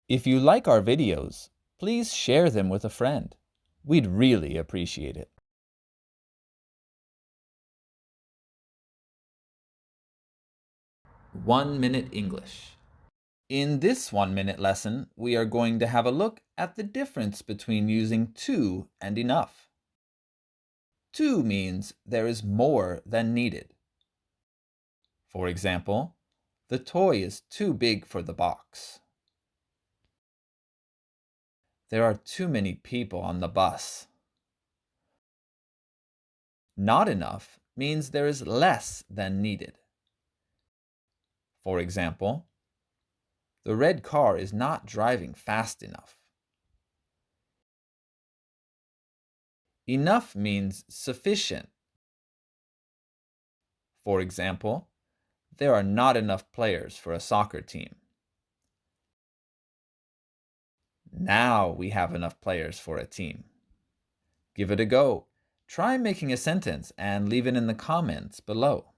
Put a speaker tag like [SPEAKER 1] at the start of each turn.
[SPEAKER 1] If you like our videos, please share them with a friend. We'd really appreciate it. 1-Minute English. In this 1-minute lesson, we are going to have a look at the difference between using to and enough. To means there is more than needed. For example, the toy is too big for the box. There are too many people on the bus. Not enough means there is less than needed. For example, the red car is not driving fast enough. Enough means sufficient. For example, there are not enough players for a soccer team. Now we have enough players for a team. Give it a go. Try making a sentence and leave it in the comments below.